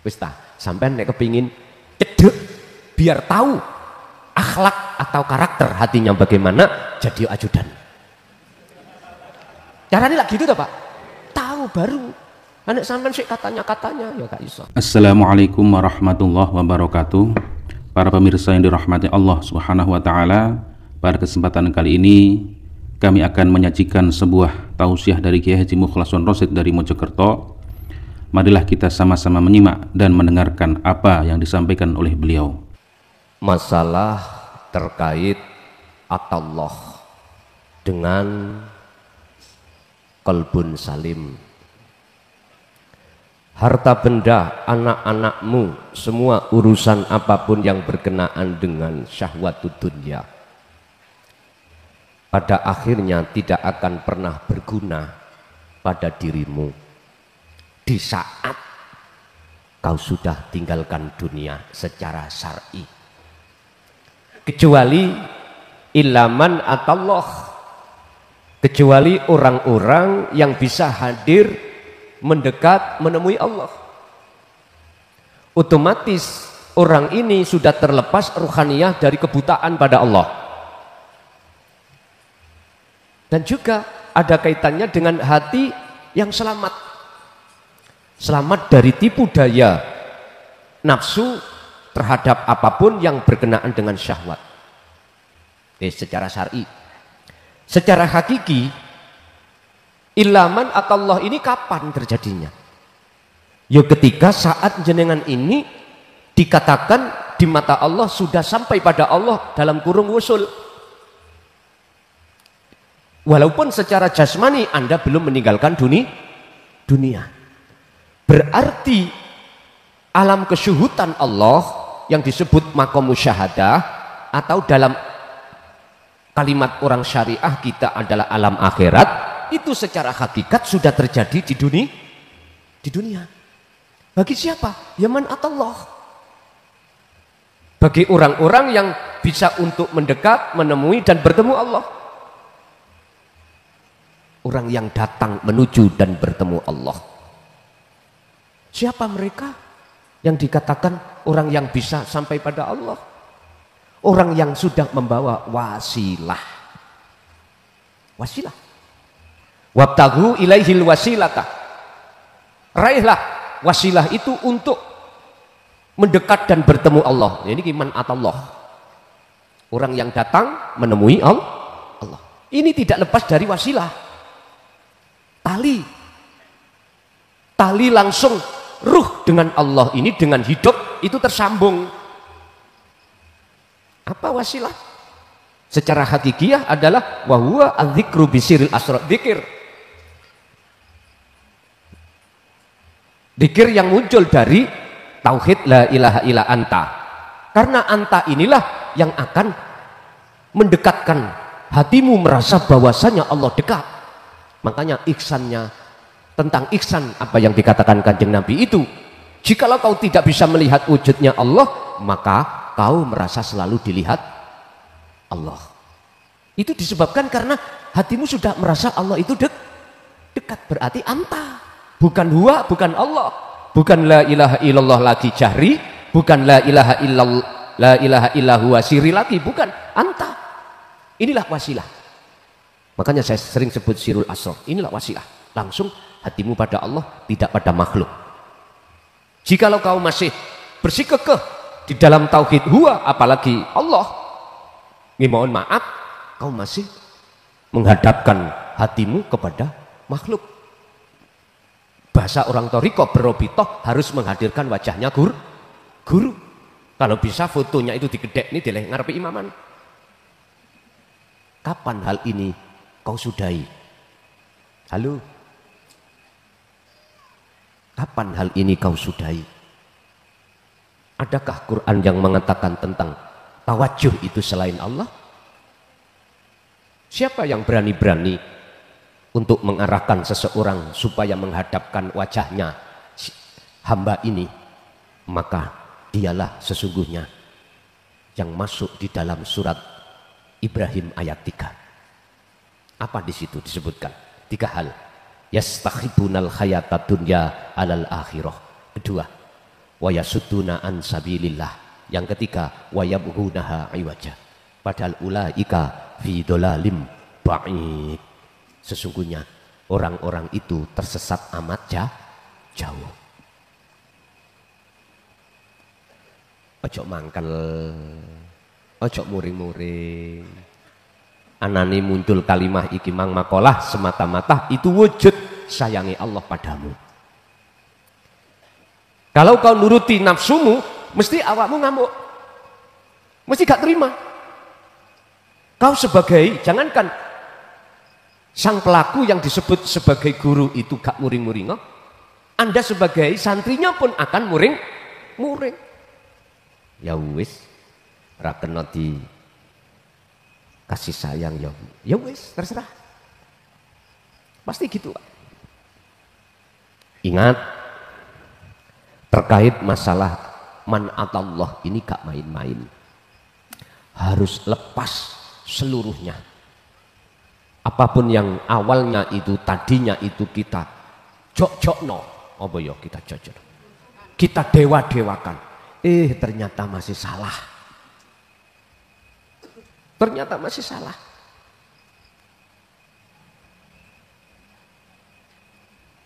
Wis ta, sampean nek kepingin cedek biar tahu akhlak atau karakter hatinya bagaimana, jadi ajudan. Caranya lagi gitu toh Pak, tahu baru. Anak sampean sih katanya ya gak iso. Assalamualaikum warahmatullahi wabarakatuh. Para pemirsa yang dirahmati Allah Subhanahu wa taala, pada kesempatan kali ini kami akan menyajikan sebuah tausiah dari Kiai Haji Mukhlason Rosyid dari Mojokerto. Marilah kita sama-sama menyimak dan mendengarkan apa yang disampaikan oleh beliau. Masalah terkait atallah dengan qalbun salim. Harta benda, anak-anakmu, semua urusan apapun yang berkenaan dengan syahwatud dunya, pada akhirnya tidak akan pernah berguna pada dirimu di saat kau sudah tinggalkan dunia secara syar'i, kecuali ilaman atallah, kecuali orang-orang yang bisa hadir mendekat menemui Allah. Otomatis orang ini sudah terlepas ruhaniyah dari kebutaan pada Allah, dan juga ada kaitannya dengan hati yang selamat dari tipu daya nafsu terhadap apapun yang berkenaan dengan syahwat. Secara syar'i, secara hakiki, ilaman atallah ini kapan terjadinya? Ya ketika saat jenengan ini dikatakan di mata Allah sudah sampai pada Allah dalam kurung wusul. Walaupun secara jasmani Anda belum meninggalkan dunia. Berarti alam kesyuhudan Allah yang disebut maqam musyahadah, atau dalam kalimat orang syariah kita adalah alam akhirat, itu secara hakikat sudah terjadi di dunia. Bagi siapa? Ya man atallah. Bagi orang-orang yang bisa untuk mendekat, menemui dan bertemu Allah. Orang yang datang menuju dan bertemu Allah. Siapa mereka yang dikatakan orang yang bisa sampai pada Allah? Orang yang sudah membawa wasilah. Wasilah. Wabtaghu ilaihil wasilata. Raihlah wasilah itu untuk mendekat dan bertemu Allah. Ini iman atallah. Orang yang datang menemui Allah. Ini tidak lepas dari wasilah. Tali langsung ruh dengan Allah ini, dengan hidup itu tersambung. Apa wasilah? Secara hakikiyah adalah wahwa adzikru bisiril asrar, dzikir yang muncul dari tauhid la ilaha illa anta. Karena anta inilah yang akan mendekatkan hatimu merasa bahwasanya Allah dekat. Makanya ihsannya, tentang ihsan apa yang dikatakan Kanjeng Nabi itu, jikalau kau tidak bisa melihat wujudnya Allah, maka kau merasa selalu dilihat Allah. Itu disebabkan karena hatimu sudah merasa Allah itu dekat. Berarti anta, bukan huwa, bukan Allah, bukan la ilaha illallah lagi jahri, bukan la ilaha illahu siri lagi, bukan anta. Inilah wasilah. Makanya saya sering sebut sirul asrar. Inilah wasilah. Langsung hatimu pada Allah, tidak pada makhluk. Jikalau kau masih bersikukuh di dalam tauhid huwa, apalagi Allah, mohon maaf, kau masih menghadapkan hatimu kepada makhluk. Bahasa orang toriko berobitoh harus menghadirkan wajahnya guru. Kalau bisa fotonya itu digedek nih, dileh ngarepi imaman. Kapan hal ini kau sudahi? Halo? Kapan hal ini kau sudahi? Adakah Quran yang mengatakan tentang tawajuh itu selain Allah? Siapa yang berani-berani untuk mengarahkan seseorang supaya menghadapkan wajahnya hamba ini? Maka dialah sesungguhnya yang masuk di dalam surat Ibrahim ayat 3. Apa di situ disebutkan? 3 hal. Yastakhibunal hayatad dunya alal akhirah. Kedua, wa yasudduna an sabilillah. Yang ketiga, wa yabghunaha iwaja. Padahal ulaika fi dhalalim ba'id. Sesungguhnya orang-orang itu tersesat amat jauh. Ojo mangkel, ojo muring-muring. Anani muncul kalimah iki mang makolah semata-mata itu wujud sayangi Allah padamu. Kalau kau nuruti nafsumu, mesti awakmu ngamuk, mesti gak terima. Kau sebagai, jangankan sang pelaku yang disebut sebagai guru itu gak muring-muring, Anda sebagai santrinya pun akan muring-muring. Ya wis, ra kena di kasih sayang ya wis, terserah. Pasti gitu, Pak. Ingat, terkait masalah man'atallah ini gak main-main. Harus lepas seluruhnya. Apapun yang awalnya itu, tadinya itu kita jok-jokno, apa ya kita jok-jok, kita dewa-dewakan. Ternyata masih salah. Ternyata masih salah.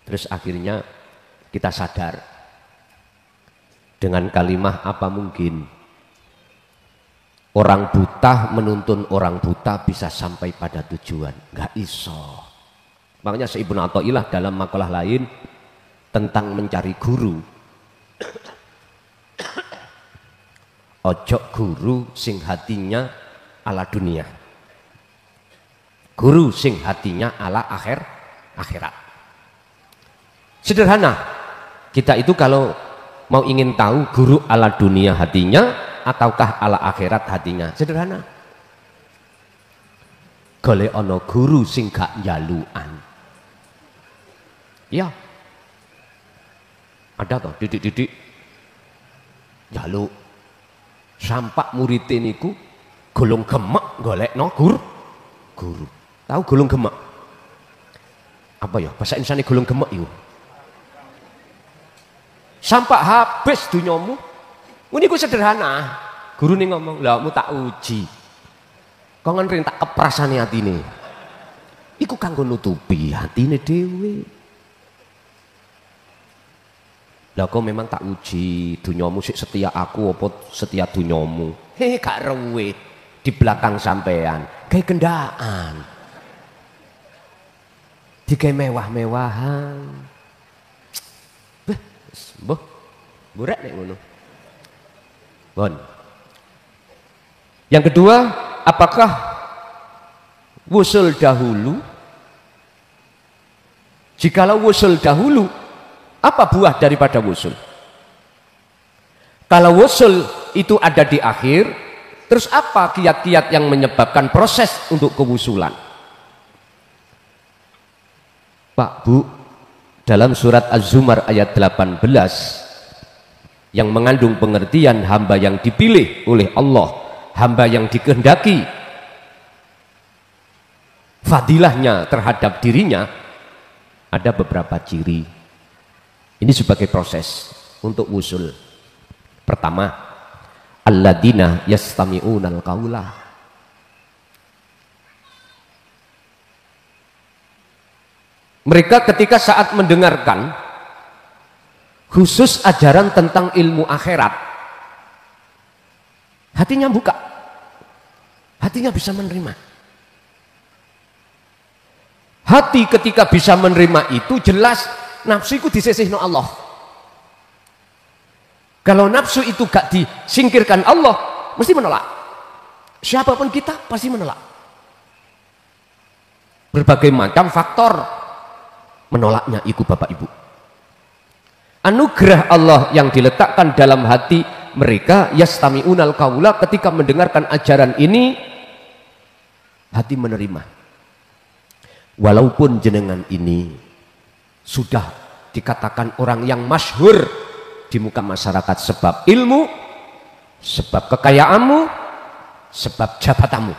Terus akhirnya kita sadar dengan kalimah apa mungkin orang buta menuntun orang buta bisa sampai pada tujuan. Nggak iso. Makanya Ibnu Athaillah dalam makalah lain tentang mencari guru, ojo guru sing hatinya ala dunia, guru sing hatinya ala akhirat. Sederhana, kita itu kalau mau ingin tahu guru ala dunia hatinya ataukah ala akhirat hatinya, sederhana. Golek ono guru sing gak njalukan. Ya, ada toh didik-didik njaluk. Sampak muridé niku golong gemek golekno guru. Tahu golong gemek? Apa ya bahasa Indonesia golong gemek itu? Sampak habis dunyamu. Niku sederhana. Guru nih ngomong, "Lah mu tak uji. Kok ngen tak keprasane atine." Iku kanggo nutupi hatine dhewe. Lah kok memang tak uji dunyamu sik setia aku apa setia dunyamu. Gak ruwet di belakang sampean kayak kendaan digawe mewah-mewahan. Mbah burek nek ngono. Bon. Yang kedua, apakah wusul dahulu? Jikalau wusul dahulu, apa buah daripada wusul? Kalau wusul itu ada di akhir, terus apa kiat-kiat yang menyebabkan proses untuk kewusulan? Pak, Bu, dalam surat Az-Zumar ayat 18 yang mengandung pengertian hamba yang dipilih oleh Allah, hamba yang dikehendaki fadilahnya terhadap dirinya, ada beberapa ciri. Ini sebagai proses untuk wusul. Pertama, alladzina yastami'unal qaula. Mereka ketika saat mendengarkan khusus ajaran tentang ilmu akhirat, hatinya buka, hatinya bisa menerima. Hati ketika bisa menerima itu jelas nafsu itu disisihno Allah. Kalau nafsu itu gak disingkirkan Allah, mesti menolak. Siapapun kita pasti menolak. Berbagai macam faktor menolaknya itu Bapak Ibu. Anugerah Allah yang diletakkan dalam hati mereka, yastami'unal qaula, ketika mendengarkan ajaran ini hati menerima. Walaupun jenengan ini sudah dikatakan orang yang masyhur di muka masyarakat sebab ilmu, sebab kekayaanmu, sebab jabatanmu.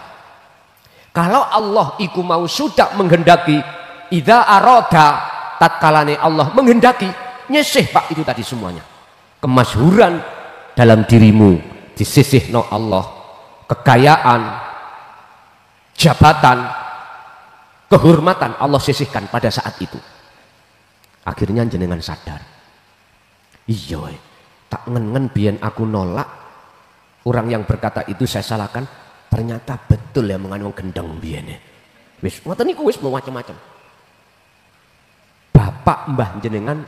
Kalau Allah iku mau sudah menghendaki, idza arada, tatkalane Allah menghendaki, nyeseh Pak itu tadi semuanya. kemasyhuran dalam dirimu di sisi Allah, kekayaan, jabatan, kehormatan Allah sisihkan pada saat itu. Akhirnya jenengan sadar, iya tak ngen-ngen biyen aku nolak, orang yang berkata itu saya salahkan, ternyata betul ya mengandung gendeng biyen. Wis ngoten niku wis macam-macam. Bapak mbah jenengan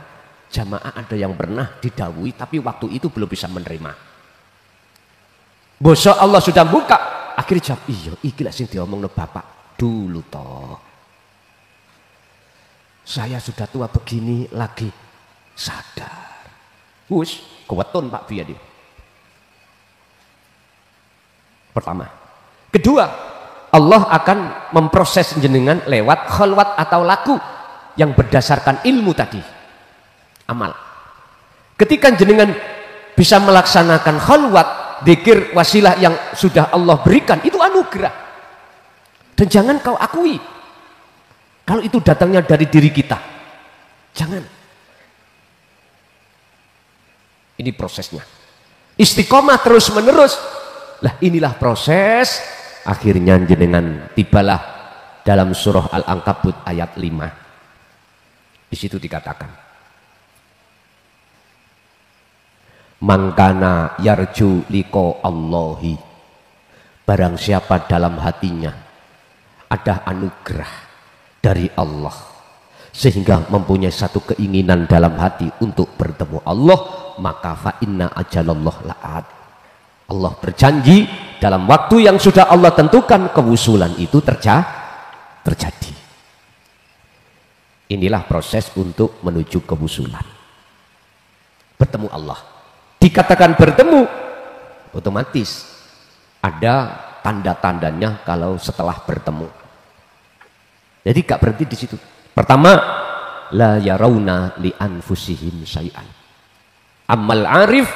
jamaah ada yang pernah didawuhi tapi waktu itu belum bisa menerima. Bosok Allah sudah buka, akhirnya jawab, iya iki lek sing diomongno bapak dulu toh. Saya sudah tua begini lagi sadar. Wis keweton Pak Biadi. Pertama. Kedua, Allah akan memproses jenengan lewat khalwat atau laku yang berdasarkan ilmu tadi, amal. Ketika jenengan bisa melaksanakan khalwat, dzikir, wasilah yang sudah Allah berikan, itu anugerah. Dan jangan kau akui kalau itu datangnya dari diri kita. Jangan. Ini prosesnya. Istiqomah terus menerus. Lah inilah proses. Akhirnya jenengan tibalah dalam surah Al-Ankabut ayat 5. Di situ dikatakan, mangkana yarju liko Allahi, barang siapa dalam hatinya ada anugerah dari Allah sehingga mempunyai satu keinginan dalam hati untuk bertemu Allah, maka fa inna ajalallah la'at. Allah berjanji dalam waktu yang sudah Allah tentukan kewusulan itu terjadi. Inilah proses untuk menuju kewusulan. Bertemu Allah. Dikatakan bertemu, otomatis ada tanda-tandanya kalau setelah bertemu. Jadi gak berhenti di situ. Pertama, la yarawna li anfusihim syai'an. Amal arif,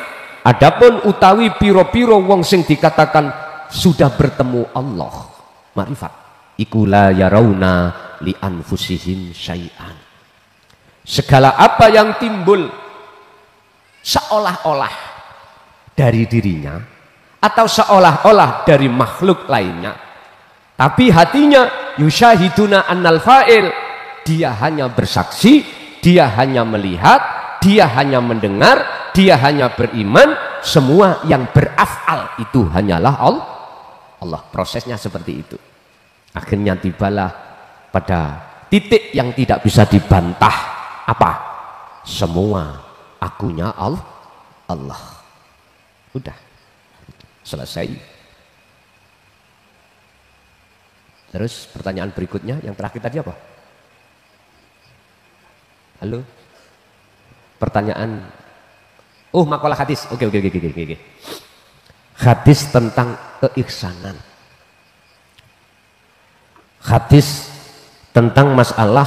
adapun utawi piro-piro wong sing dikatakan sudah bertemu Allah, marifat, iku la yarawna li anfusihim syai'an. Segala apa yang timbul seolah-olah dari dirinya atau seolah-olah dari makhluk lainnya, tapi hatinya yusyahiduna annal fa'il, dia hanya bersaksi, dia hanya melihat, dia hanya mendengar, dia hanya beriman, semua yang beraf'al itu hanyalah Allah. Prosesnya seperti itu. Akhirnya tibalah pada titik yang tidak bisa dibantah. Apa? Semua akunya Allah. Udah selesai. Terus pertanyaan berikutnya yang terakhir tadi apa? Halo? Pertanyaan, oh makalah hadis. Oke. Hadis tentang keihsanan. Hadis tentang masalah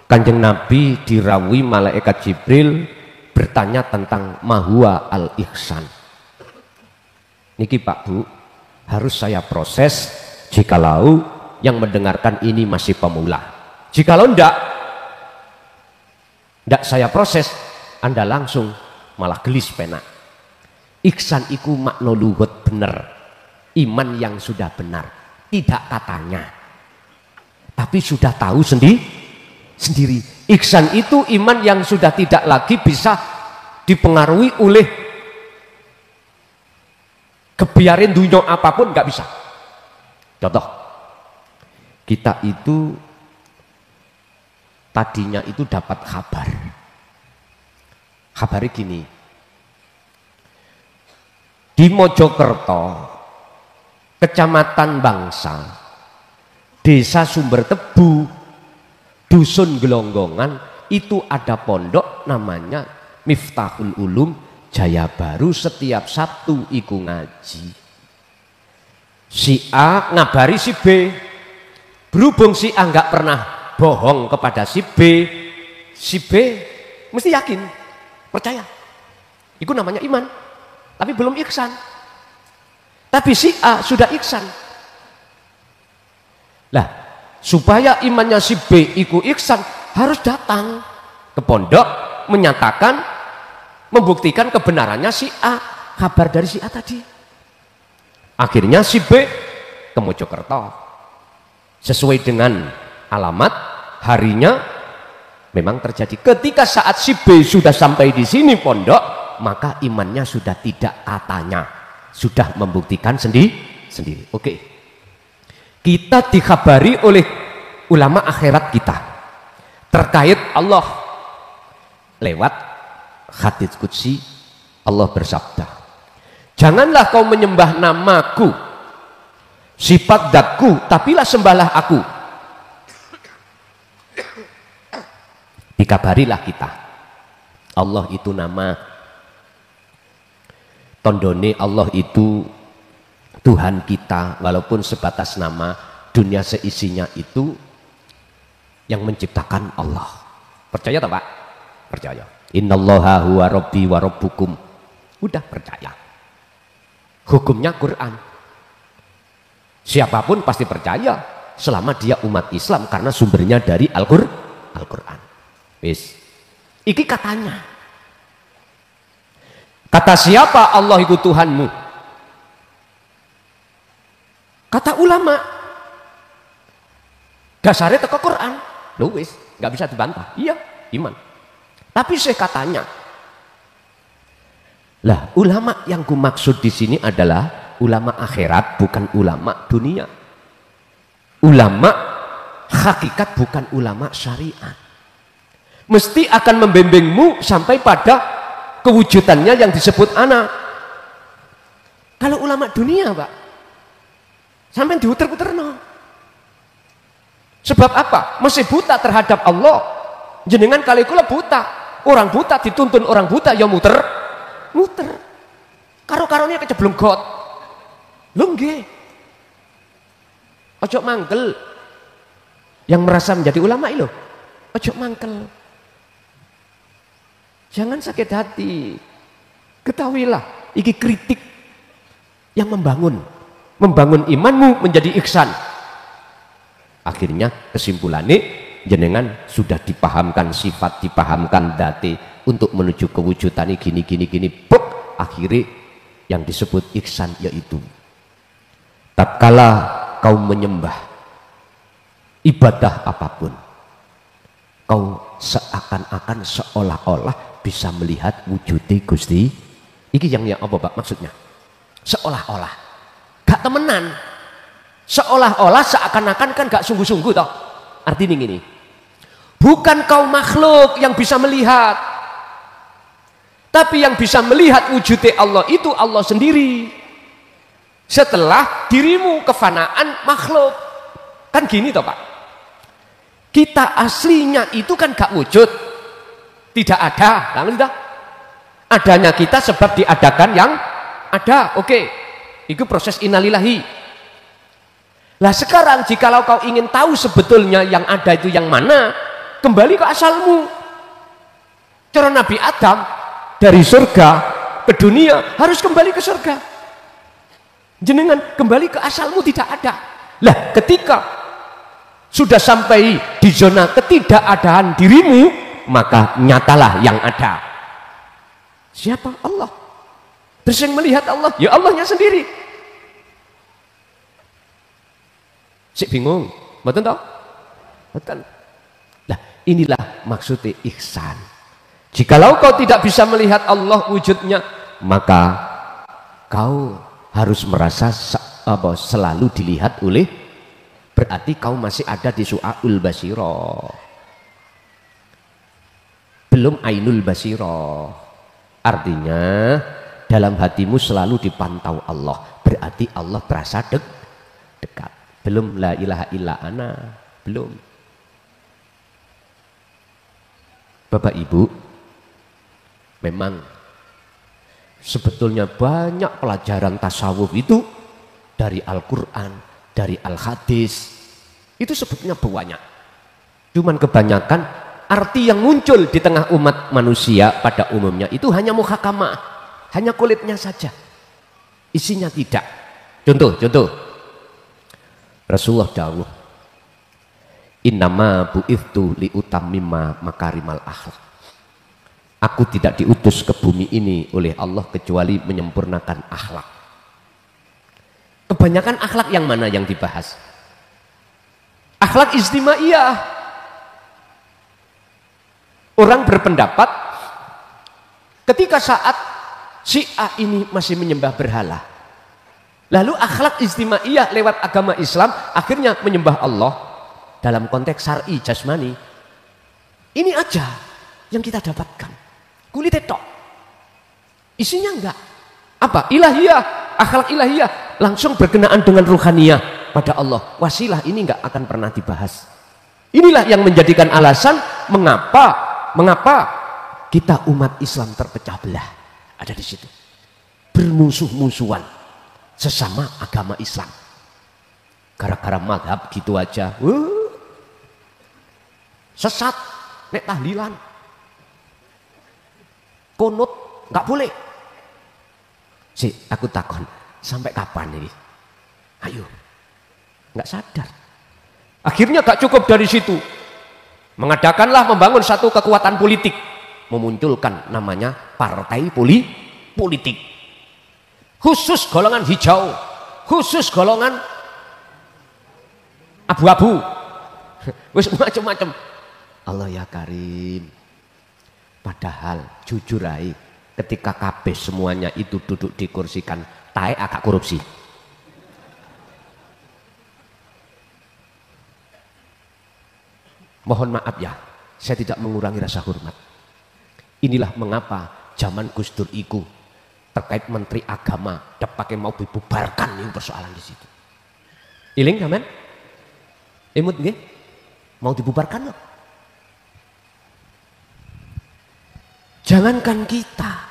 Kanjeng Nabi dirawi malaikat Jibril bertanya tentang mahwa al-ihsan. Niki Pak Bu, harus saya proses jikalau yang mendengarkan ini masih pemula. Jikalau ndak saya proses, Anda langsung malah gelis pena. Ihsan iku makna luhut bener, iman yang sudah benar, tidak katanya, tapi sudah tahu sendiri. Ihsan itu iman yang sudah tidak lagi bisa dipengaruhi oleh kebiarin dunia apapun, nggak bisa. Contoh, kita itu tadinya itu dapat kabarnya gini, di Mojokerto, Kecamatan Bangsa, Desa Sumbertebu, Dusun Gelonggongan, itu ada pondok namanya Miftahul Ulum Jaya Baru. Setiap Sabtu iku ngaji. Si A ngabari si B, berhubung si A nggak pernah bohong kepada si B mesti yakin, percaya. Itu namanya iman, tapi belum ihsan. Tapi si A sudah ihsan. Lah, supaya imannya si B iku ihsan, harus datang ke pondok menyatakan, membuktikan kebenarannya si A, kabar dari si A tadi. Akhirnya si B ke Mojokerto sesuai dengan alamat harinya memang terjadi. Ketika saat si B sudah sampai di sini pondok, maka imannya sudah tidak, katanya sudah membuktikan sendiri. Oke, kita dikhabari oleh ulama akhirat kita terkait Allah lewat hadits qudsi. Allah bersabda, janganlah kau menyembah namaku, sifat zatku, tapilah sembahlah aku. Dikabarilah kita, Allah itu nama, tondone Allah itu Tuhan kita, walaupun sebatas nama, dunia seisinya itu yang menciptakan Allah. Percaya tak Pak? Percaya. Innallaha huwa rabbi wa rabbukum. Udah percaya. Hukumnya Quran. Siapapun pasti percaya selama dia umat Islam, karena sumbernya dari Al-Quran. Wis. Iki katanya. Kata siapa Allah itu Tuhanmu? Kata ulama. Dasarnya teko Quran. Loh wis, nggak bisa dibantah. Iya, iman. Tapi saya katanya, lah ulama yang ku maksud di sini adalah ulama akhirat, bukan ulama dunia. Ulama hakikat, bukan ulama syariat. Mesti akan membimbingmu sampai pada kewujudannya yang disebut ana. Kalau ulama dunia Pak, sampai diuter-uter no. Sebab apa? Masih buta terhadap Allah. Jenengan kali kula buta. Orang buta dituntun orang buta ya muter. Karo-karonya keceblong got. Lho nggih. Ojo mangkel. Yang merasa menjadi ulama itu, ojo mangkel. Jangan sakit hati. Ketahuilah, iki kritik yang membangun imanmu menjadi ihsan. Akhirnya kesimpulannya jenengan sudah dipahamkan sifat, dipahamkan dati untuk menuju kewujudan ini gini. Akhirnya yang disebut ihsan yaitu tatkala kau menyembah ibadah apapun, kau seakan-akan seolah-olah bisa melihat wujudnya Gusti. Iki yang apa Pak maksudnya? Seolah-olah, gak temenan. Seolah-olah seakan-akan kan gak sungguh-sungguh toh. Artinya gini, bukan kau makhluk yang bisa melihat, tapi yang bisa melihat wujudnya Allah itu Allah sendiri. Setelah dirimu kefanaan makhluk, kan gini toh Pak. Kita aslinya itu kan gak wujud, tidak ada. Lalu sudah adanya kita sebab diadakan yang ada. Oke, itu proses innalillahi. Lah sekarang jikalau kau ingin tahu sebetulnya yang ada itu yang mana, kembali ke asalmu. Cara Nabi Adam dari surga ke dunia harus kembali ke surga. Jenengan kembali ke asalmu tidak ada. Lah ketika sudah sampai di zona ketidakadaan dirimu, maka nyatalah yang ada. Siapa? Allah. Terus yang melihat Allah, ya Allahnya sendiri. Sik bingung, betul toh? Betul. Nah, inilah maksudnya ihsan. Jikalau kau tidak bisa melihat Allah wujudnya, maka kau harus merasa selalu dilihat oleh, berarti kau masih ada di su'aul basiro, belum ainul basiro. Artinya dalam hatimu selalu dipantau Allah, berarti Allah terasa dekat. Belum la ilaha illa ana, belum. Bapak Ibu, memang sebetulnya banyak pelajaran tasawuf itu dari Al-Quran, dari Al-Hadis, itu sebetulnya banyak. Cuman kebanyakan arti yang muncul di tengah umat manusia pada umumnya itu hanya muhakamah, hanya kulitnya saja, isinya tidak. Contoh Rasulullah dawuh, innama bu'ithtu liutammima makarimal akhlak. Aku tidak diutus ke bumi ini oleh Allah kecuali menyempurnakan akhlak. Kebanyakan akhlak yang mana yang dibahas? Akhlak istimaiyah. Orang berpendapat ketika saat si A ini masih menyembah berhala, lalu akhlak istimaiyah lewat agama Islam akhirnya menyembah Allah dalam konteks syar'i jasmani. Ini aja yang kita dapatkan. Kulit tok. Isinya enggak. Apa? Ilahiyah, akhlak ilahiyah langsung berkenaan dengan ruhaniyah pada Allah. Wasilah ini enggak akan pernah dibahas. Inilah yang menjadikan alasan mengapa kita umat Islam terpecah belah. Ada di situ. Bermusuh-musuhan sesama agama Islam. Gara-gara mazhab gitu aja. Sesat, nek tahlilan. Kunut nggak boleh. Aku takon, sampai kapan ini? Ayo, nggak sadar. Akhirnya gak cukup dari situ. Membangun satu kekuatan politik, memunculkan namanya partai politik. Khusus golongan hijau, khusus golongan abu-abu. Wis macam-macam. Allah ya Karim. Padahal jujur aja, ketika kabeh semuanya itu duduk di kursikan, tae agak korupsi. Mohon maaf ya, saya tidak mengurangi rasa hormat. Inilah mengapa zaman Gus Dur iku terkait menteri agama pakai mau dibubarkan ini persoalan di situ. Iling sampean? Imut nggih? Mau dibubarkan loh. Jangankan kita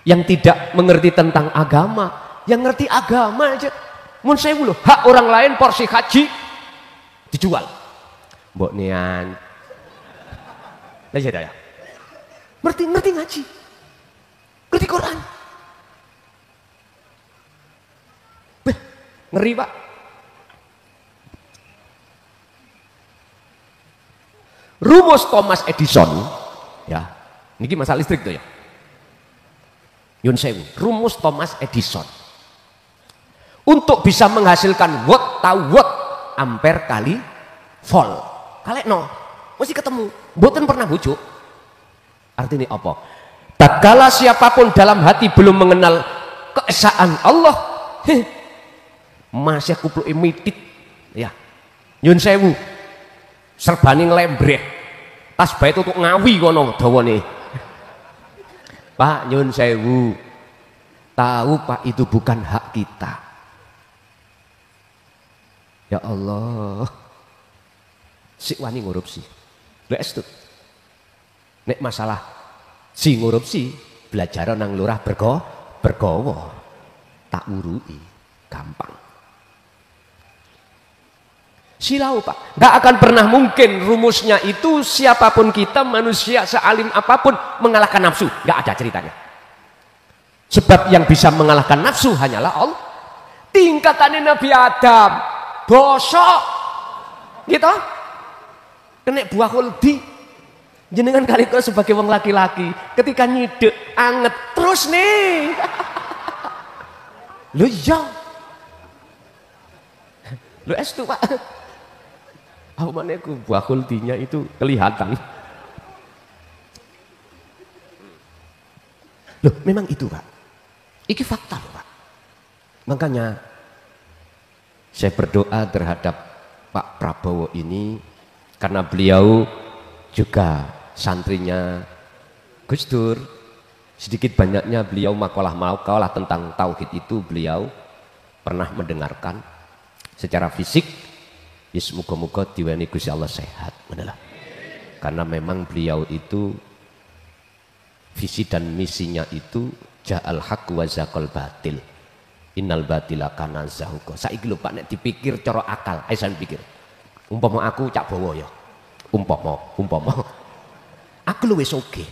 yang tidak mengerti tentang agama, yang ngerti agama aja. Mun sewu loh, hak orang lain porsi haji dijual. Mbok nian. Lah ya. Ngerti ngaji. Ngerti Quran. Beh, ngeri, Pak. Rumus Thomas Edison, ya. Niki masalah listrik tuh ya. Yun sewu, rumus Thomas Edison. Untuk bisa menghasilkan watt tahu watt ampere kali volt. Kalekno mesti ketemu. Mboten pernah bujuk. Artinya apa? Tatkala siapapun dalam hati belum mengenal keesaan Allah, masih kupluk imitit ya. Yun sewu. Serbane nglembreh. Tas bae tutuk ngawi kono dawane. Pak nyun sewu, tahu Pak itu bukan hak kita. Ya Allah, si wani ngurupsi, lestu. Nek masalah si ngurupsi, belajar nang lurah bergowo, tak urui, gampang. Silau Pak, gak akan pernah mungkin rumusnya itu siapapun kita manusia sealim apapun mengalahkan nafsu, gak ada ceritanya. Sebab yang bisa mengalahkan nafsu hanyalah Allah. Tingkatannya Nabi Adam bosok gitu, kena buah kuldi. Jenengan kali itu sebagai wong laki-laki ketika nyidek anget terus nih. Lu ya, lu estu Pak. Aku mana aku buah kultinya itu kelihatan. Loh, memang itu Pak. Iki fakta loh Pak. Makanya saya berdoa terhadap Pak Prabowo ini karena beliau juga santrinya Gus Dur. Sedikit banyaknya beliau makalah tentang tauhid itu beliau pernah mendengarkan secara fisik. Ya semoga-moga diweni Gusti Allah sehat, benar. Karena memang beliau itu visi dan misinya itu ja'al haq wa zaqal batil. Innal batila kana zahuqa. Saiki lho Pak nek dipikir cara akal, ayo sampeyan pikir. Umpama aku Cak Bowo ya. Umpama aku lu wis oge.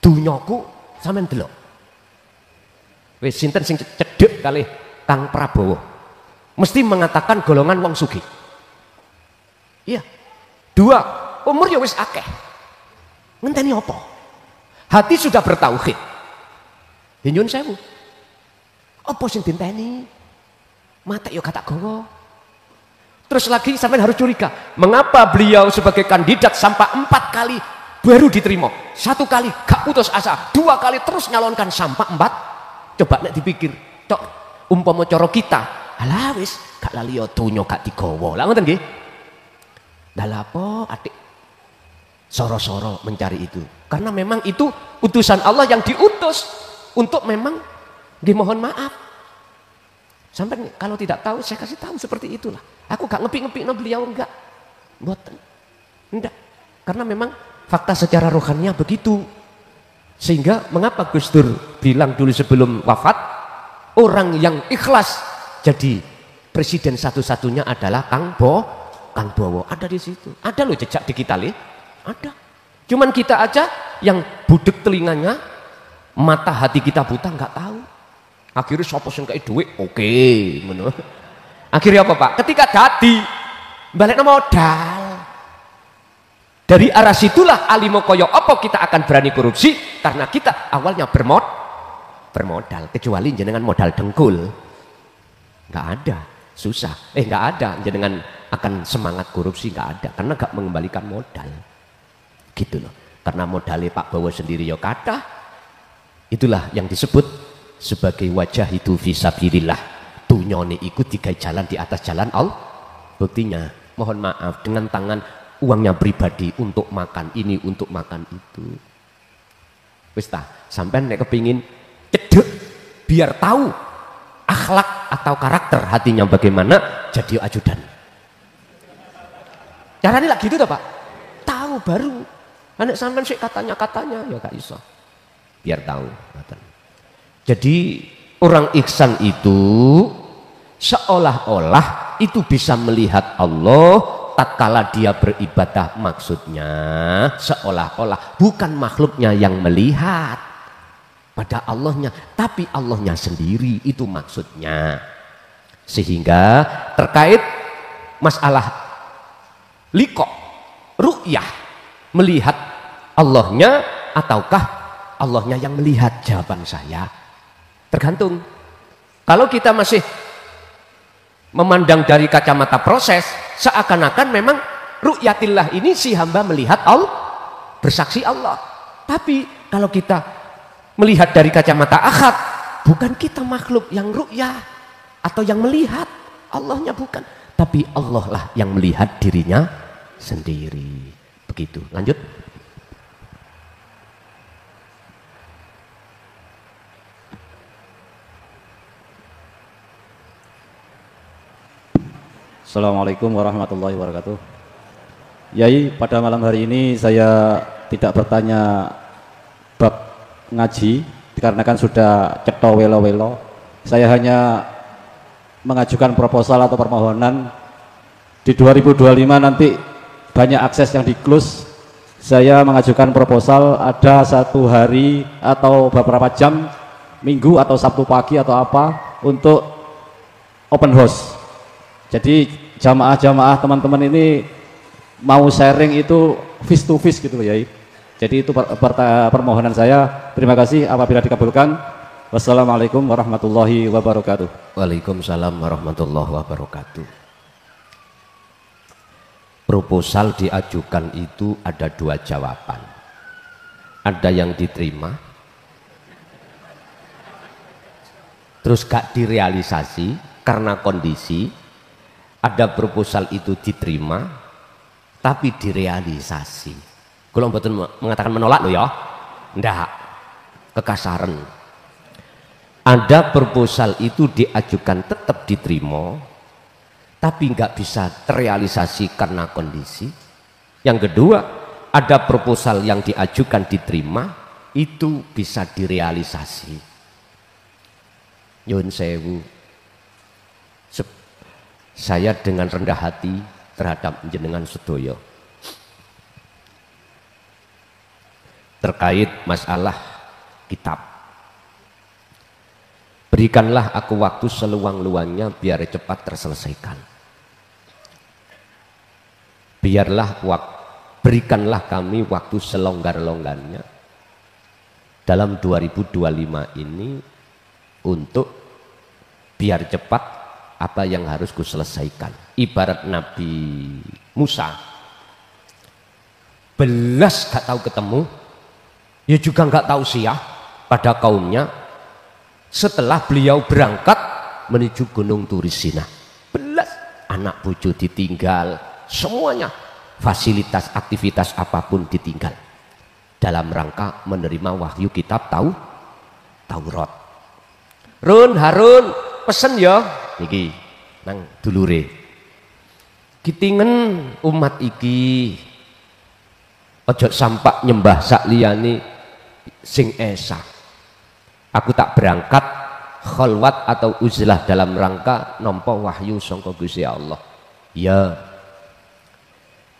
Dunyaku sampean delok. Wis sinten sing cedhek kalih Kang Prabowo? Mesti mengatakan golongan wong sugih. Iya. 2, umur ya wis akeh. Ngenteni apa? hati sudah bertauhid. Nyun sewu. Apa sing dinteni? Mate yo kata gowo. Terus lagi sampai harus curiga, mengapa beliau sebagai kandidat sampai 4 kali baru diterima, 1 kali gak putus asa, 2 kali terus nyalonkan sampai 4. Coba nek dipikir, tok umpama cara kita, alah wis gak lali yo donya gak digawa. Lah ngoten nggih. Lah apa adik soro-soro mencari itu? Karena memang itu utusan Allah yang diutus untuk memang nggih mohon maaf. Sampai kalau tidak tahu saya kasih tahu seperti itulah. Aku gak ngepi-ngepi no beliau enggak. Mboten. Enggak. Karena memang fakta secara rohaninya begitu. Sehingga mengapa Gus Dur bilang dulu sebelum wafat, orang yang ikhlas jadi presiden satu-satunya adalah Kang Bowo. Ada di situ. Ada loh jejak digital. Ada. Cuman kita aja yang budek telinganya, mata hati kita buta nggak tahu. Akhirnya sapa sing kei dhuwit, oke, ngono. Akhirnya apa, Pak? Ketika dadi balik modal. Dari arah situlah alimo koyo apa kita akan berani korupsi karena kita awalnya bermodal, kecuali jenengan modal dengkul. Nggak ada, susah. Nggak ada jenengan akan semangat korupsi, nggak ada karena nggak mengembalikan modal. Gitu loh. Karena modalnya Pak Bowo sendiri yo kathah. Itulah yang disebut sebagai wajah itu fisabilillah. Dunyane iku digawe jalan di atas jalan Allah. Buktinya, mohon maaf dengan tangan uangnya pribadi untuk makan ini, untuk makan itu. Wis ta, sampean nek kepingin cedek biar tahu akhlak atau karakter hatinya bagaimana, jadi ajudan. Caranya lah gitu toh Pak. Tahu baru. Anak sampean sik katanya ya gak iso. Biar tahu. Jadi orang ihsan itu seolah-olah itu bisa melihat Allah tatkala dia beribadah, maksudnya seolah-olah bukan makhluknya yang melihat pada Allahnya, tapi Allahnya sendiri, itu maksudnya. Sehingga terkait masalah liqa, ru'yah, melihat Allahnya ataukah Allahnya yang melihat, jawaban saya tergantung. Kalau kita masih memandang dari kacamata proses, seakan-akan memang ru'yatillah ini si hamba melihat Allah, bersaksi Allah. Tapi kalau kita melihat dari kacamata akhad, bukan kita makhluk yang ru'yah atau yang melihat, Allahnya bukan, tapi Allah lah yang melihat dirinya sendiri. Begitu. Lanjut. Assalamualaikum warahmatullahi wabarakatuh. Yai, pada malam hari ini saya tidak bertanya bab ngaji dikarenakan sudah cetha welo-welo. Saya hanya mengajukan proposal atau permohonan di 2025 nanti banyak akses yang di close. Saya mengajukan proposal ada 1 hari atau beberapa jam, minggu atau Sabtu pagi atau apa, untuk open house. Jadi jamaah-jamaah teman-teman ini mau sharing itu face to face gitu loh ya. Jadi itu permohonan saya. Terima kasih apabila dikabulkan. Wassalamualaikum warahmatullahi wabarakatuh. Waalaikumsalam warahmatullahi wabarakatuh. Proposal diajukan itu ada 2 jawaban. Ada yang diterima, terus gak direalisasi karena kondisi. Ada proposal itu diterima tapi direalisasi. Kalau mboten mengatakan menolak loh ya, ndak, kekasaran. Ada proposal itu diajukan tetap diterima tapi nggak bisa terrealisasi karena kondisi. Yang kedua, ada proposal yang diajukan diterima itu bisa direalisasi. Nyun sewu, saya dengan rendah hati terhadap jenengan sedoyo terkait masalah kitab. Berikanlah aku waktu seluang-luangnya biar cepat terselesaikan. Berikanlah kami waktu selonggar-longgarnya dalam 2025 ini untuk biar cepat apa yang harus ku selesaikan. Ibarat Nabi Musa, belas gak tahu ketemu, ya juga gak tahu siah pada kaumnya setelah beliau berangkat menuju Gunung Turisina. Belas anak bojo ditinggal, semuanya fasilitas aktivitas apapun ditinggal dalam rangka menerima wahyu kitab Taurat. Run Harun pesen ya iki nang dulure, kitingen umat iki ojo sampak nyembah sak liyane sing esa. Aku tak berangkat khalwat atau uzlah dalam rangka nampa wahyu sangka Gusti Allah. Ya.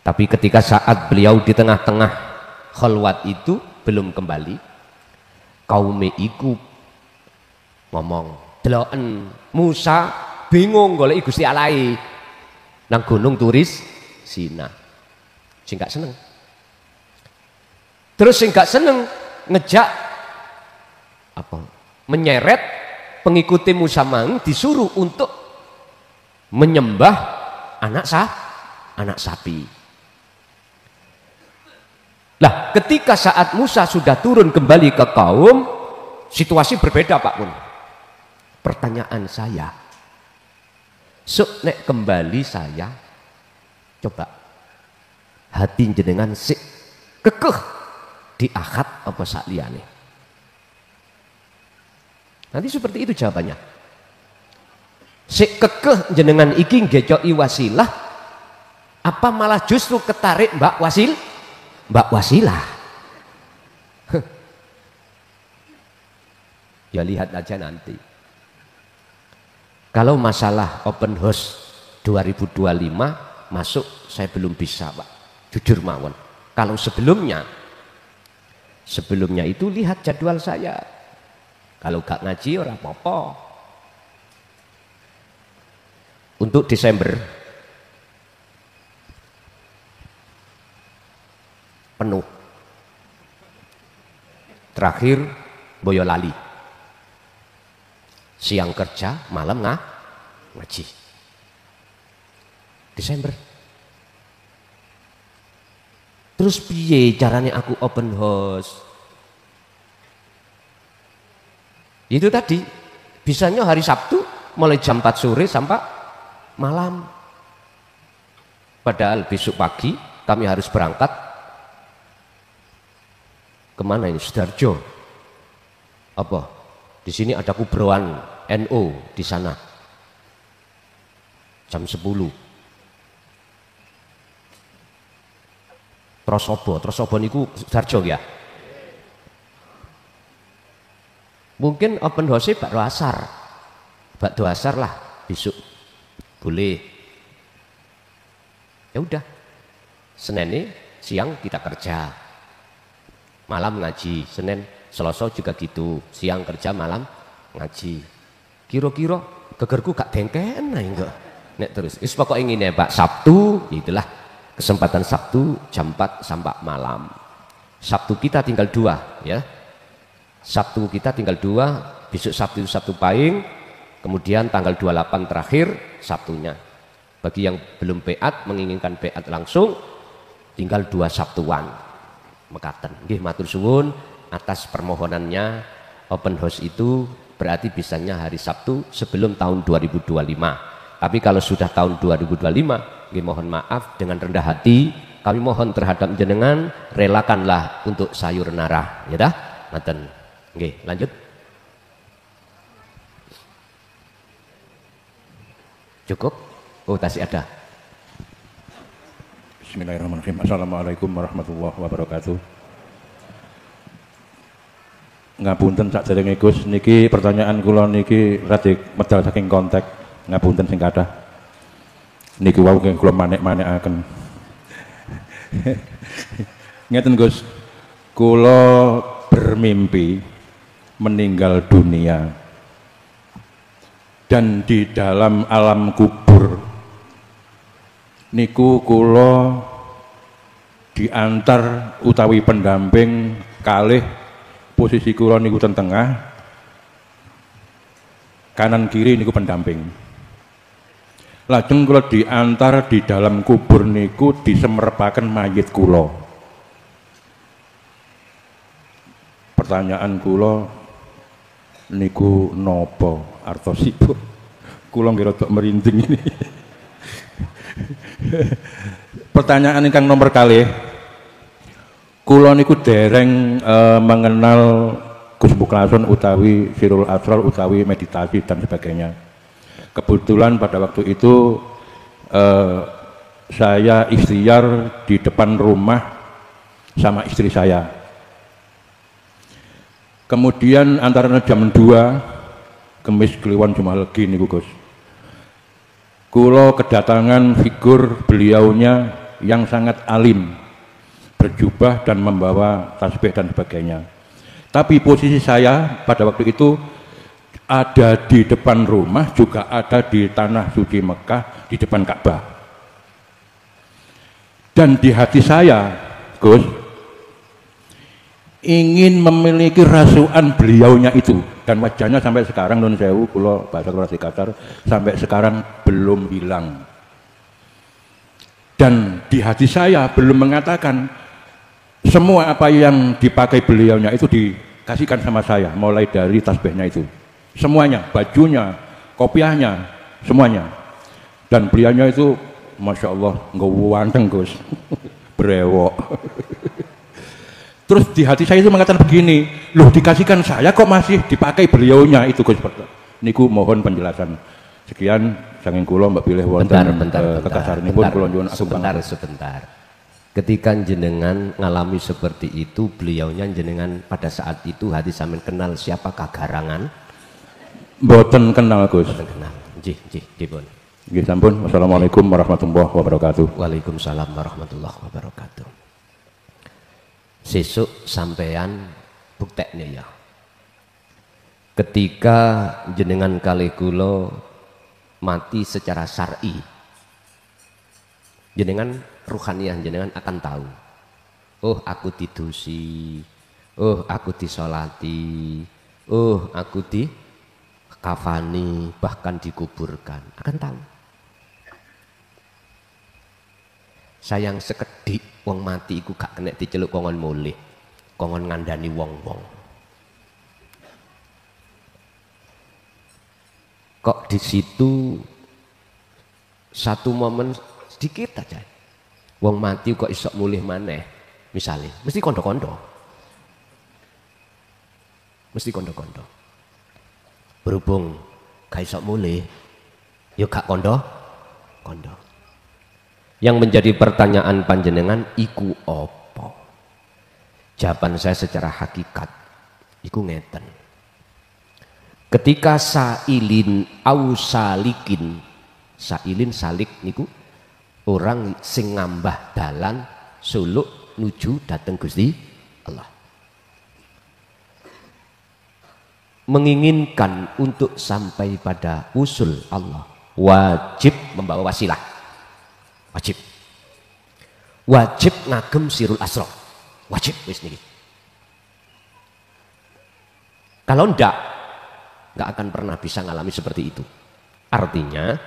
Tapi ketika saat beliau di tengah-tengah khalwat itu belum kembali, kaume iku ngomong, deloken Musa bingung golek Gusti Allah nang Gunung Turisina. Sing gak seneng. Terus sing gak seneng ngejak apa? Menyeret pengikuti Musa mang disuruh untuk menyembah anak sapi. Lah, ketika saat Musa sudah turun kembali ke kaum, situasi berbeda Pak Mun. Pertanyaan saya, nek kembali saya coba hati jenengan sik kekeh di akad apa sak liyane. Nanti seperti itu jawabannya. Sik kekeh jenengan iki ngecoki wasilah apa malah justru ketarik Mbak Wasilah. Ya lihat aja nanti. Kalau masalah open house 2025 masuk saya belum bisa Pak, jujur mawon. Kalau sebelumnya itu lihat jadwal saya. Kalau gak ngaji ora apa-apa. Untuk Desember penuh. Terakhir Boyolali. Siang kerja, malam ngaji. Desember. Terus piye caranya aku open house? Itu tadi, bisanya hari Sabtu mulai jam 4 sore sampai malam. Padahal besok pagi kami harus berangkat kemana ini? Sidoarjo. Apa? Di sini ada kubroan NO di sana. Jam 10. Trosobo niku Sidoarjo ya. Mungkin open house bakdo asar lah besok. Boleh. Ya udah. Senin siang kita kerja. Malam ngaji. Senin, Selasa juga gitu. Siang kerja, malam ngaji. Kira-kira gegerku gak dengken enggak. Nek terus. Wis pokoke ngene Pak, Sabtu itulah kesempatan Sabtu jam 4 sampai malam. Sabtu kita tinggal 2 ya. Sabtu kita tinggal 2, besok Sabtu itu Sabtu Pahing, kemudian tanggal 28 terakhir Sabtunya. Bagi yang belum peat, menginginkan peat langsung, tinggal 2 Sabtuan mekaten. Nggih matur suwun atas permohonannya. Open house itu berarti bisanya hari Sabtu sebelum tahun 2025. Tapi kalau sudah tahun 2025, nggih mohon maaf dengan rendah hati kami mohon terhadap jenengan relakanlah untuk sayur narah, ya dah. Ngaten. Oke, lanjut. Cukup? Oh, tasih ada. Bismillahirrahmanirrahim. Assalamualaikum warahmatullahi wabarakatuh. Ngapunten sakderenge Gus, niki pertanyaan kula niki rada medal saking konteks. Ngapunten sing kathah. Niki wau kula manek-manekaken. Ngeten Gus, kula bermimpi meninggal dunia dan di dalam alam kubur niku kula diantar utawi pendamping kalih posisi kula niku ten tengah, kanan kiri niku pendamping. Lajeng kula diantar di dalam kubur niku disemerpaken mayit kula. Pertanyaan kula niku nopo artosipun? Kula nggih rada merinding ini. Pertanyaan ingkang nomor kalih, kula niku dereng mengenal Gus Muklason utawi Sirul Asrar utawi meditasi dan sebagainya. Kebetulan pada waktu itu saya ikhtiar di depan rumah sama istri saya. Kemudian antara jam 2 Kemis Kliwon Jumalegi niku Gus, kula kedatangan figur beliaunya yang sangat alim, berjubah dan membawa tasbih dan sebagainya. Tapi posisi saya pada waktu itu ada di depan rumah, juga ada di tanah suci Mekah, di depan Ka'bah. Dan di hati saya, Gus, ingin memiliki rasukan beliaunya itu, dan wajahnya sampai sekarang nun sewu kula bahasa kula dikasar sampai sekarang belum hilang. Dan di hati saya belum mengatakan semua apa yang dipakai beliaunya itu dikasihkan sama saya, mulai dari tasbihnya itu, semuanya, bajunya, kopiahnya, semuanya. Dan beliaunya itu Masya Allah nggak wanteng Gus, brewok. Terus di hati saya itu mengatakan begini, loh dikasihkan saya kok masih dipakai beliaunya itu Gus. Niku mohon penjelasan. Sekian saking kula mbak pilih wonten kekasaranipun kula nyuwun sebentar. Ketika jenengan ngalami seperti itu, beliaunya jenengan pada saat itu hati sampean kenal siapakah Garangan? Mboten kenal Gus. Mboten kenal. Nggih, pun. Nggih sampun. Wassalamualaikum warahmatullahi wabarakatuh. Waalaikumsalam warahmatullahi wabarakatuh. Sesuk sampean bukteknya ya. Ketika jenengan kali kula mati secara syar'i, jenengan ruhaniyah jenengan akan tahu, oh aku didusi, oh aku disolati, oh aku dikafani, bahkan dikuburkan, akan tahu. Sayang sekedhik wong mati iku gak kena diceluk kongon mulih, kongon ngandani wong-wong. Kok di situ satu momen sedikit aja, wong mati kok isok mulih maneh, misalnya, mesti kondo-kondo, berhubung gak isok mulih, yuk gak kondo. Yang menjadi pertanyaan panjenengan, iku opo? Jawaban saya secara hakikat, iku ngeten. Ketika sailin au salikin, sailin salik niku orang sing ngambah dalan suluk nuju dateng Gusti Allah, menginginkan untuk sampai pada usul Allah, wajib membawa wasilah, wajib ngagem sirul asrar, wajib wis niki. Kalau ndak akan pernah bisa ngalami seperti itu. Artinya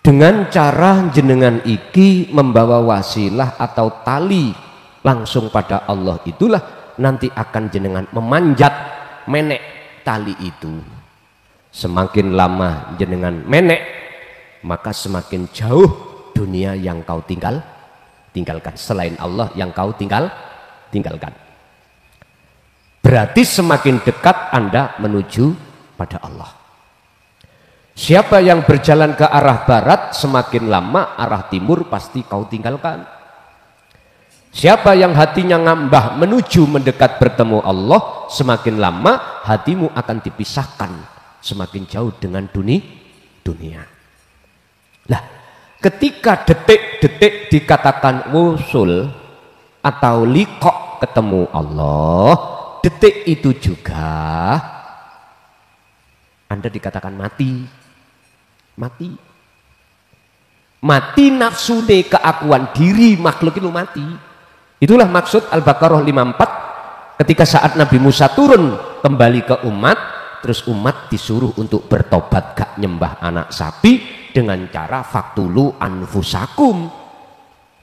dengan cara jenengan iki membawa wasilah atau tali langsung pada Allah, itulah nanti akan jenengan memanjat menek tali itu. Semakin lama jenengan menek, maka semakin jauh dunia yang kau tinggalkan, selain Allah yang kau tinggalkan. Berarti semakin dekat Anda menuju pada Allah. Siapa yang berjalan ke arah barat, semakin lama arah timur pasti kau tinggalkan. Siapa yang hatinya ngambah menuju mendekat bertemu Allah, semakin lama hatimu akan dipisahkan semakin jauh dengan dunia. Lah, ketika detik-detik dikatakan wusul atau liqa ketemu Allah, detik itu juga Anda dikatakan mati nafsu keakuan diri makhluk itu mati. Itulah maksud Al-Baqarah 54, ketika saat Nabi Musa turun kembali ke umat, terus umat disuruh untuk bertobat gak nyembah anak sapi dengan cara faktulu anfusakum,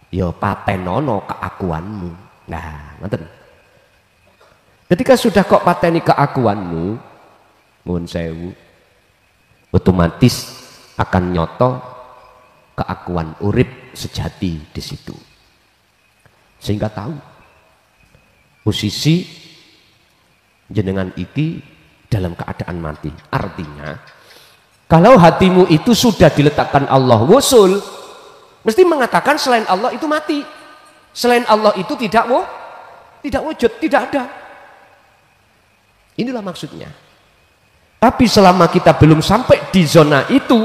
ya patenono keakuanmu. Nah, ngoten. Ketika sudah kok pateni keakuanmu, nuwun sewu, otomatis akan nyoto keakuan urip sejati di situ. Sehingga tahu posisi jenengan iki dalam keadaan mati. Artinya kalau hatimu itu sudah diletakkan Allah wusul, mesti mengatakan selain Allah itu mati, selain Allah itu tidak wujud, tidak ada. Inilah maksudnya. Tapi selama kita belum sampai di zona itu,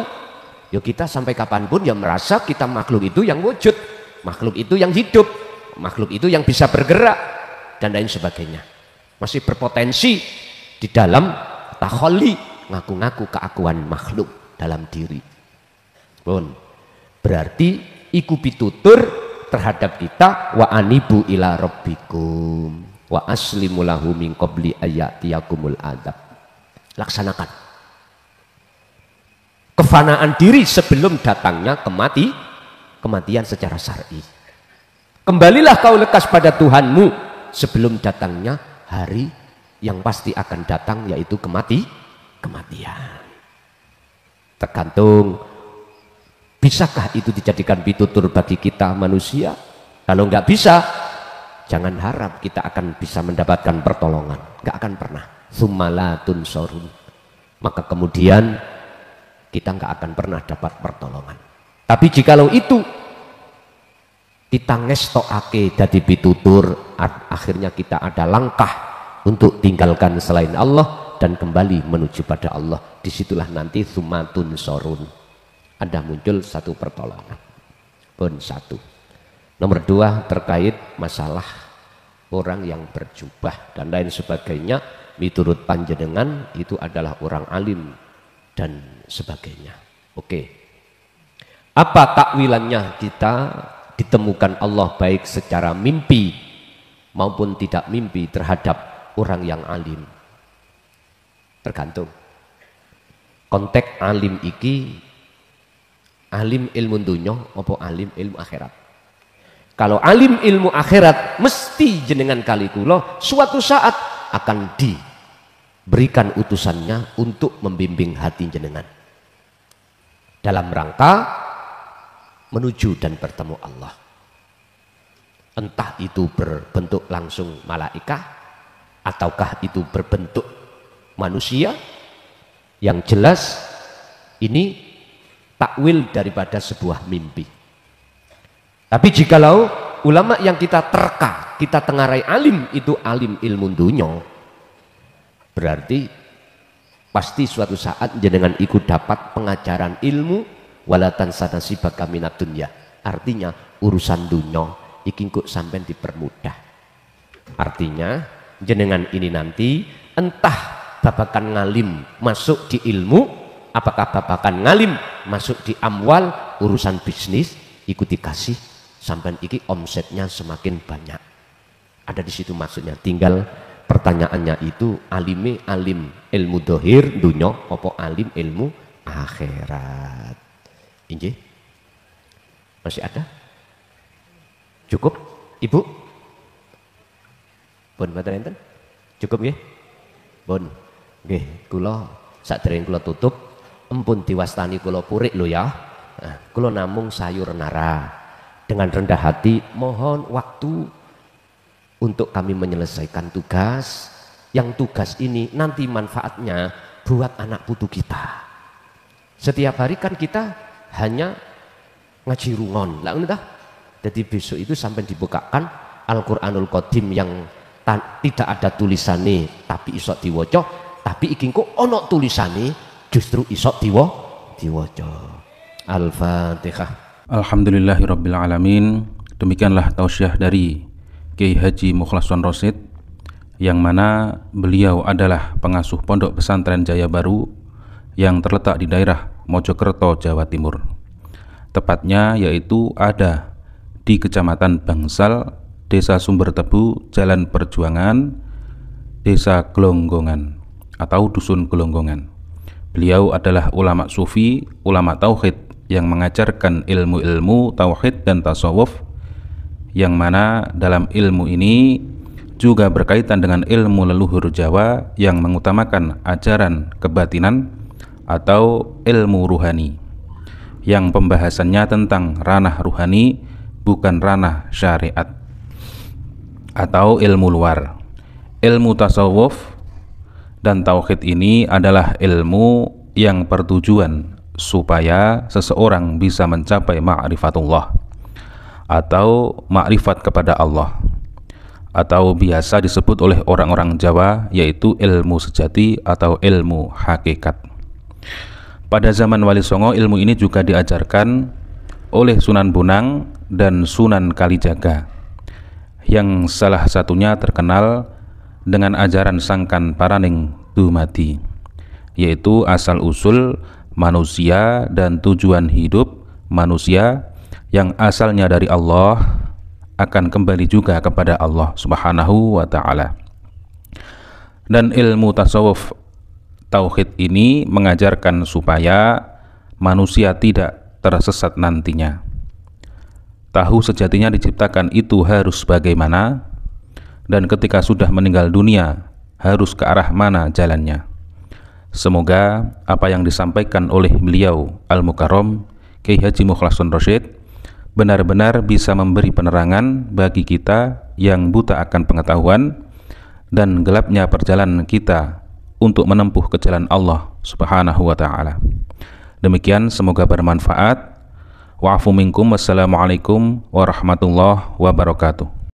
ya kita sampai kapanpun ya merasa kita makhluk itu yang wujud, makhluk itu yang hidup, makhluk itu yang bisa bergerak dan lain sebagainya. Masih berpotensi di dalam takholli, ngaku-ngaku keakuan makhluk dalam diri. Pun berarti iku pitutur terhadap kita, wa anibu ila rabbikum wa aslimu lahu min qabli ayatiyakumul adab. Laksanakan kefanaan diri sebelum datangnya kematian secara syar'i. Kembalilah kau lekas pada Tuhanmu sebelum datangnya hari yang pasti akan datang, yaitu kematian. Tergantung bisakah itu dijadikan pitutur bagi kita manusia. Kalau nggak bisa, jangan harap kita akan bisa mendapatkan pertolongan, nggak akan pernah. Summalatun sorun, maka kemudian kita nggak akan pernah dapat pertolongan. Tapi jikalau itu kita ngestokake dadi pitutur, akhirnya kita ada langkah untuk tinggalkan selain Allah dan kembali menuju pada Allah. Disitulah nanti sumatun sorun, ada muncul satu pertolongan. Pun satu. Nomor dua, terkait masalah orang yang berjubah dan lain sebagainya, miturut panjenengan itu adalah orang alim dan sebagainya. Oke. Apa takwilannya kita ditemukan Allah baik secara mimpi maupun tidak mimpi terhadap orang yang alim? Tergantung. Konteks alim iki alim ilmu dunya apa alim ilmu akhirat. Kalau alim ilmu akhirat mesti jenengan kali kula suatu saat akan diberikan utusannya untuk membimbing hati jenengan dalam rangka menuju dan bertemu Allah. Entah itu berbentuk langsung malaikat ataukah itu berbentuk manusia, yang jelas ini takwil daripada sebuah mimpi. Tapi jikalau ulama yang kita terka, kita tengarai alim itu alim ilmu dunya, berarti pasti suatu saat jenengan ikut dapat pengajaran ilmu walatan sanasibaka minat dunya. Artinya urusan dunya iki kok sampean dipermudah. Artinya jenengan ini nanti entah babakan ngalim masuk di ilmu, apakah babakan ngalim masuk di amwal, urusan bisnis, ikut dikasih sampean iki omsetnya semakin banyak. Ada di situ maksudnya. Tinggal pertanyaannya itu alime alim ilmu dohir dunya apa alim ilmu akhirat. Injih. Masih ada? Cukup? Ibu? Pun mboten enten? Cukup nggih? Pun. Nggih, kula sadèrèng kula tutup empun diwastani kula purik lho ya. Nah, kula namung sayur nara. Dengan rendah hati mohon waktu untuk kami menyelesaikan tugas, yang tugas ini nanti manfaatnya buat anak putu kita. Setiap hari kan kita hanya ngaji rungon lah, entah. Jadi besok itu sampai dibukakan Al-Qur'anul Qadim yang tidak ada tulisannya tapi isok diwoco, tapi iki kok ono tulisane justru isok diwoco. Al-Fatihah. Alhamdulillahirabbil alamin. Demikianlah tausiah dari Kiai Haji Mukhlason Rosid, yang mana beliau adalah pengasuh Pondok Pesantren Jaya Baru yang terletak di daerah Mojokerto, Jawa Timur. Tepatnya yaitu ada di Kecamatan Bangsal, Desa Sumber Tebu, Jalan Perjuangan, Desa Glonggongan atau Dusun Glonggongan. Beliau adalah ulama sufi, ulama tauhid yang mengajarkan ilmu-ilmu tauhid dan tasawuf, yang mana dalam ilmu ini juga berkaitan dengan ilmu leluhur Jawa yang mengutamakan ajaran kebatinan atau ilmu ruhani, yang pembahasannya tentang ranah ruhani bukan ranah syariat atau ilmu luar. Ilmu tasawuf dan tauhid ini adalah ilmu yang bertujuan supaya seseorang bisa mencapai ma'rifatullah atau ma'rifat kepada Allah, atau biasa disebut oleh orang-orang Jawa yaitu ilmu sejati atau ilmu hakikat. Pada zaman Wali Songo, ilmu ini juga diajarkan oleh Sunan Bonang dan Sunan Kalijaga, yang salah satunya terkenal dengan ajaran Sangkan Paraning Dumadi, yaitu asal-usul manusia dan tujuan hidup manusia yang asalnya dari Allah akan kembali juga kepada Allah Subhanahu wa ta'ala. Dan ilmu tasawuf tauhid ini mengajarkan supaya manusia tidak tersesat nantinya. Tahu sejatinya diciptakan itu harus bagaimana, dan ketika sudah meninggal dunia harus ke arah mana jalannya. Semoga apa yang disampaikan oleh beliau Al-Mukarram Kiai Haji Mukhlasun Rasyid benar-benar bisa memberi penerangan bagi kita yang buta akan pengetahuan dan gelapnya perjalanan kita untuk menempuh ke jalan Allah Subhanahu wa ta'ala. Demikian, semoga bermanfaat. Wa'afu minkum. Wassalamualaikum warahmatullahi wabarakatuh.